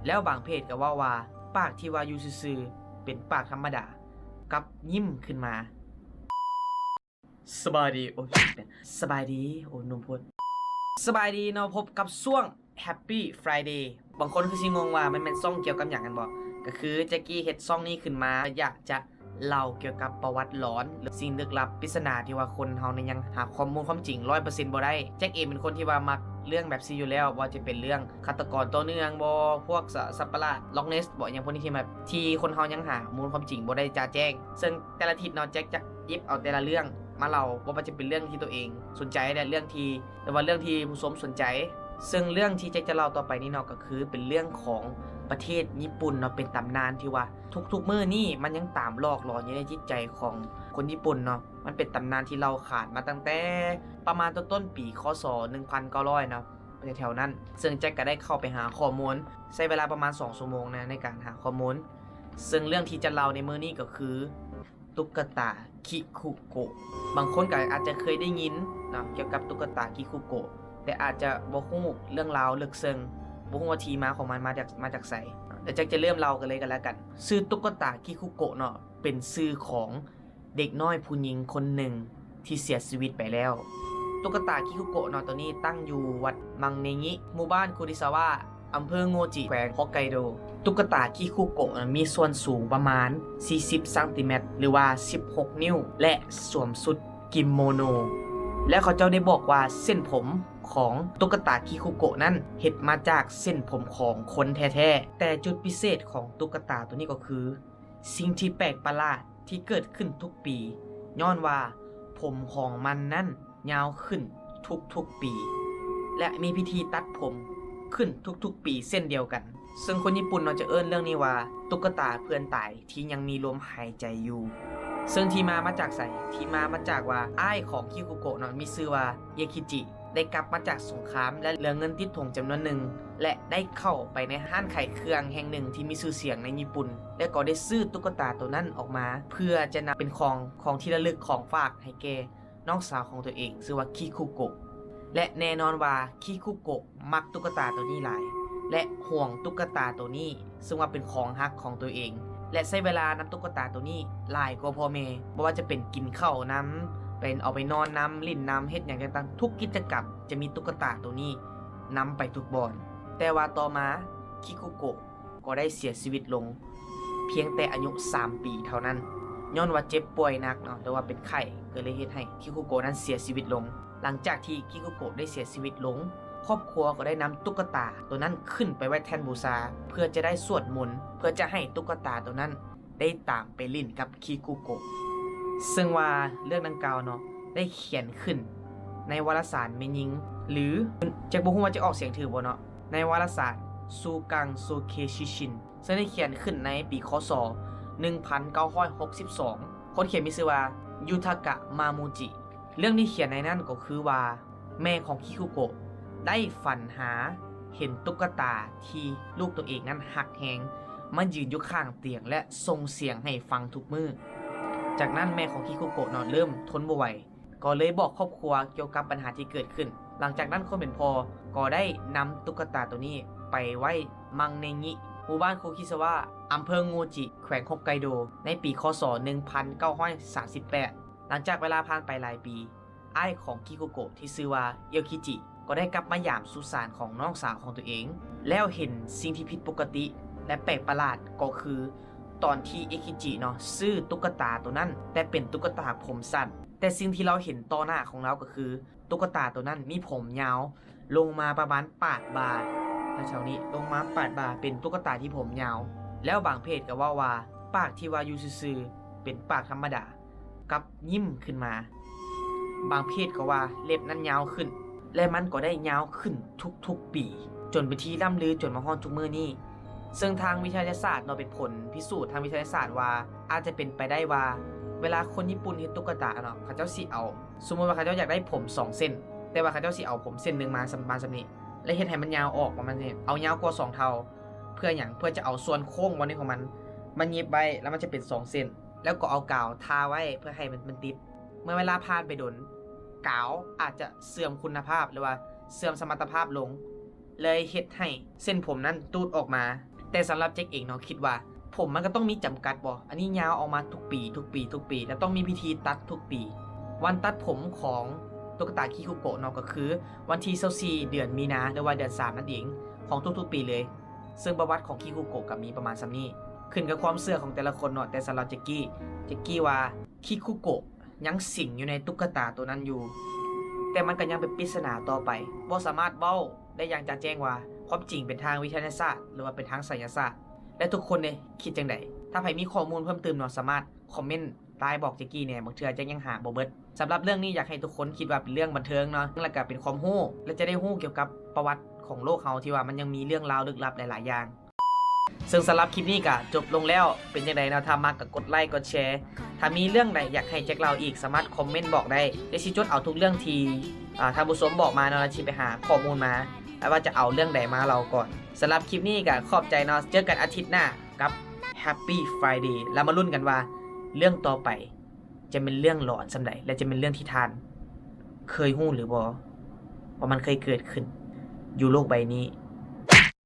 แล้วบางเพจก็ว่าปากที่ว่าอยู่ซื่อๆเป็นปากธรรมดากับยิ้มขึ้นมาสบายดีโอ้ยสบายดีโอ้หนุ่มพดสบายดีเนาะพบกับช่วง Happy Friday บางคนคือสิงงว่ามันเป็นซ่องเกี่ยวกับอย่างกันบ่ก็คือแจ็คกี้เฮ็ดซ่องนี้ขึ้นมาอยากจะเล่าเกี่ยวกับประวัติหลอนหรือสิ่งลึกลับปริศนาที่ว่าคนเฮาเนี่ยยังหาข้อมูลความจริง 100% บ่ได้แจ็คเองเป็นคนที่ว่ามักเรื่องแบบซีอยู่แล้วว่าจะเป็นเรื่องฆาตกรต่อเนื่องบ่พวกสัตว์ประหลาดล็อกเนสบ่อย่างพวกนี้ที่แบบที่คนเฮายังหามูลความจริงบ่ได้จ่าแจ้งซึ่งแต่ละทิศเนาะแจ็คจะหยิบเอาแต่ละเรื่องมาเล่าว่าจะเป็นเรื่องที่ตัวเองสนใจและเรื่องที่ผู้ชมสนใจซึ่งเรื่องที่แจ็คจะเล่าต่อไปนี้เนาะก็คือเป็นเรื่องของประเทศญี่ปุ่นเนาะเป็นตำนานที่ว่าทุกๆมื้อนี่มันยังตามหลอกหลอนอยู่ในจิตใจของคนญี่ปุ่นเนาะมันเป็นตำนานที่เราขาดมาตั้งแต่ประมาณต้นปีคศ1900เนาะแถวๆนั้นซึ่งแจ็คก็ได้เข้าไปหาข้อมูลใช้เวลาประมาณ2 ชั่วโมงนะในการหาข้อมูลซึ่งเรื่องที่จะเล่าในมื้อนี้ก็คือตุ๊กตาคิคุโกะบางคนก็อาจจะเคยได้ยินนะเกี่ยวกับตุ๊กตาคิคุโกะแต่อาจจะบ่ฮู้เรื่องราวลึกซึ้งบ่ฮู้ว่าที่มาของมันมาจากไสเดี๋ยวแจ็คจะเริ่มเล่ากันเลยกันแล้วกันชื่อตุ๊กตาคิคุโกะเนาะเป็นชื่อของเด็กน้อยผู้หญิงคนหนึ่งที่เสียชีวิตไปแล้วตุ๊กตาคิคุโกะเนาะตัวนี้ตั้งอยู่วัดมังเนงิหมู่บ้านคุริซาวะอำเภอโงจิแขวงฮอกไกโดตุ๊กตาคิคุโกะมีส่วนสูงประมาณ40ซนหรือว่า16นิ้วและสวมชุดกิโมโนและเขาเจ้าได้บอกว่าเส้นผมของตุ๊กตาคิคุโกะนั้นเฮ็ดมาจากเส้นผมของคนแท้ๆแต่จุดพิเศษของตุ๊กตาตัวนี้ก็คือสิ่งที่แปลกประหลาดที่เกิดขึ้นทุกปีย้อนว่าผมของมันนั้นยาวขึ้นทุกๆปีและมีพิธีตัดผมขึ้นทุกๆปีเส้นเดียวกันซึ่งคนญี่ปุ่นเราจะเอิ้นเรื่องนี้ว่าตุ๊กตาเพื่อนตายที่ยังมีลมหายใจอยู่ซึ่งที่มาจากไสที่มาจากว่าอ้ายของคิคุโกะเนาะมีชื่อว่าเยคิจิได้กลับมาจากสงครามและเหลือเงินติดถงจำนวนหนึ่งและได้เข้าไปในห้างขายเครื่องแห่งหนึ่งที่มีชื่อเสียงในญี่ปุ่นและก็ได้ซื้อตุ๊กตาตัวนั้นออกมาเพื่อจะนำเป็นของที่ระลึกของฝากให้แก่น้องสาวของตัวเองชื่อว่าคิคุโกะและแน่นอนว่าคิคุโกะมักตุ๊กตาตัวนี้หลายและห่วงตุ๊กตาตัวนี้ซึ่งว่าเป็นของฮักของตัวเองและใช้เวลานำตุ๊กตาตัวนี้หลายกว่าพ่อแม่บ่ว่าจะเป็นกินข้าวนำเป็นเอาไปนอนนำลิ้นนำเฮ็ดอย่างต่างๆทุกกิจกรรมจะมีตุ๊กตาตัวนี้นำไปทุกบอนแต่ว่าต่อมาคิคุโกะก็ได้เสียชีวิตลงเพียงแต่อายุ3 ปีเท่านั้นย้อนว่าเจ็บป่วยหนักเนาะแต่ว่าเป็นไข้ก็เลยเฮ็ดให้คิคุโกะนั้นเสียชีวิตลงหลังจากที่คิคุโกะได้เสียชีวิตลงครอบครัวก็ได้นำตุ๊กตาตัวนั้นขึ้นไปไว้แทนบูชาเพื่อจะได้สวดมนต์เพื่อจะให้ตุ๊กตาตัวนั้นได้ตามไปลิ้นกับคิคุโกะซึ่งว่าเรื่องดังกล่าวเนาะได้เขียนขึ้นในวารสารเมยิงหรือจะบ่ฮู้ว่าจะออกเสียงถูกบ่เนาะในวารสารซูกังซูเคชิชินซึ่งได้เขียนขึ้นในปีคศ1962คนเขียนมีชื่อว่ายุทากะมามูจิเรื่องที่เขียนในนั้นก็คือว่าแม่ของคิคุโกะได้ฝันหาเห็นตุ๊กตาที่ลูกตัวเองนั้นหักแหงมันยืนอยู่ข้างเตียงและส่งเสียงให้ฟังทุกมื้อจากนั้นแม่ของคิคุโกะเริ่มทนบ่ไหวก็เลยบอกครอบครัวเกี่ยวกับปัญหาที่เกิดขึ้นหลังจากนั้นคนเป็นพ่อก็ได้นำตุ๊กตาตัวนี้ไปไว้มังเนงิหมู่บ้านคุคิซาวะอำเภอโงจิแขวงฮอกไกโดในปีคศ1938หลังจากเวลาผ่านไปหลายปีอ้ายของคิคุโกะที่ชื่อว่าเยคิจิก็ได้กลับมายามสุสานของน้องสาวของตัวเองแล้วเห็นสิ่งที่ผิดปกติและแปลกประหลาดก็คือตอนที่เอคิจิเนาะซื้อตุ๊กตาตัวนั้นแต่เป็นตุ๊กตาผมสั้นแต่สิ่งที่เราเห็นต่อหน้าของเราก็คือตุ๊กตาตัวนั้นมีผมยาวลงมาประมาณ8 บาแถวๆนี้ลงมา8 บาเป็นตุ๊กตาที่ผมยาวแล้วบางเพจก็ว่าปากที่ว่าอยู่ซื่อๆเป็นปากธรรมดากับยิ้มขึ้นมาบางเพจก็ว่าเล็บนั้นยาวขึ้นและมันก็ได้ยาวขึ้นทุกๆปีจนเป็นที่ล่ำลือจนมาฮอดทุกมื้อนี้ซึ่งทางวิทยาศาสตร์เนาะเป็นผลพิสูจน์ทางวิทยาศาสตร์ว่าอาจจะเป็นไปได้ว่าเวลาคนญี่ปุ่นเฮ็ดตุ๊กตาเนาะเขาเจ้าสิเอาสมมุติว่าเขาเจ้าอยากได้ผม2 เส้นแต่ว่าเขาเจ้าสิเอาผมเส้นนึงมาสำนี้และเฮ็ดให้มันยาวออกประมาณนี้เอายาวกว่า2 เท่าเพื่อหยังเพื่อจะเอาส่วนโค้งวันนี้ของมันเย็บไว้แล้วมันจะเป็น2 เส้นแล้วก็เอากาวทาไว้เพื่อให้มันติดเมื่อเวลาผ่านไปโดนกาวอาจจะเสื่อมคุณภาพหรือว่าเสื่อมสมรรถภาพลงเลยเฮ็ดให้เส้นผมนั้นตูดออกมา แต่สำหรับแจ็คเองเนาะคิดว่าผมมันก็ต้องมีจำกัดบ่อันนี้ยาวออกมาทุกปีแล้วต้องมีพิธีตัดทุกปีวันตัดผมของตุ๊กตาคิคุโกะเนาะก็คือวันที่24เดือนมีนาหรือว่าเดือน3นั่นเองของทุกๆปีเลยซึ่งประวัติของคิคุโกะก็มีประมาณซ้ำนี้ขึ้นกับความเชื่อของแต่ละคนเนาะแต่สำหรับแจ็คกี้ว่าคิคุโกะยังสิงอยู่ในตุ๊กตาตัวนั้นอยู่แต่มันก็ยังเป็นปริศนาต่อไปบ่สามารถเว้าได้อย่างชัดแจ้งว่าความจริงเป็นทางวิทยาศาสตร์หรือว่าเป็นทางไสยศาสตร์และทุกคนเนี่ยคิดจังไดถ้าใครมีข้อมูลเพิ่มเติมเนาะสามารถคอมเมนต์ใต้บอกแจ็กกี้เนี่ยบางเทื่อจะยังหาบ่เบิดสำหรับเรื่องนี้อยากให้ทุกคนคิดว่าเป็นเรื่องบันเทิงเนาะแล้วก็เป็นความรู้และจะได้รู้เกี่ยวกับประวัติของโลกเฮาที่ว่ามันยังมีเรื่องราวลึกลับหลายๆอย่างซึ่งสำหรับคลิปนี้ก็จบลงแล้วเป็นจังไดเนาะถ้ามักก็กดไลค์กดแชร์ถ้ามีเรื่องใดอยากให้แจ็คเล่าอีกสามารถคอมเมนต์บอกได้เดี๋ยวสิจดเอาทุกเรื่องที่ท่านผู้ชมบอกมาเนาะแล้วสิไปหาข้อมูลมาว่าจะเอาเรื่องใดมาเราก่อนสำหรับคลิปนี้ก็ขอบใจเนาะเจอกันอาทิตย์หน้ากับ Happy Friday แล้วมาลุ้นกันว่าเรื่องต่อไปจะเป็นเรื่องหลอนสำใดและจะเป็นเรื่องที่ทานเคยฮู้หรือบ่ว่ามันเคยเกิดขึ้นอยู่โลกใบนี้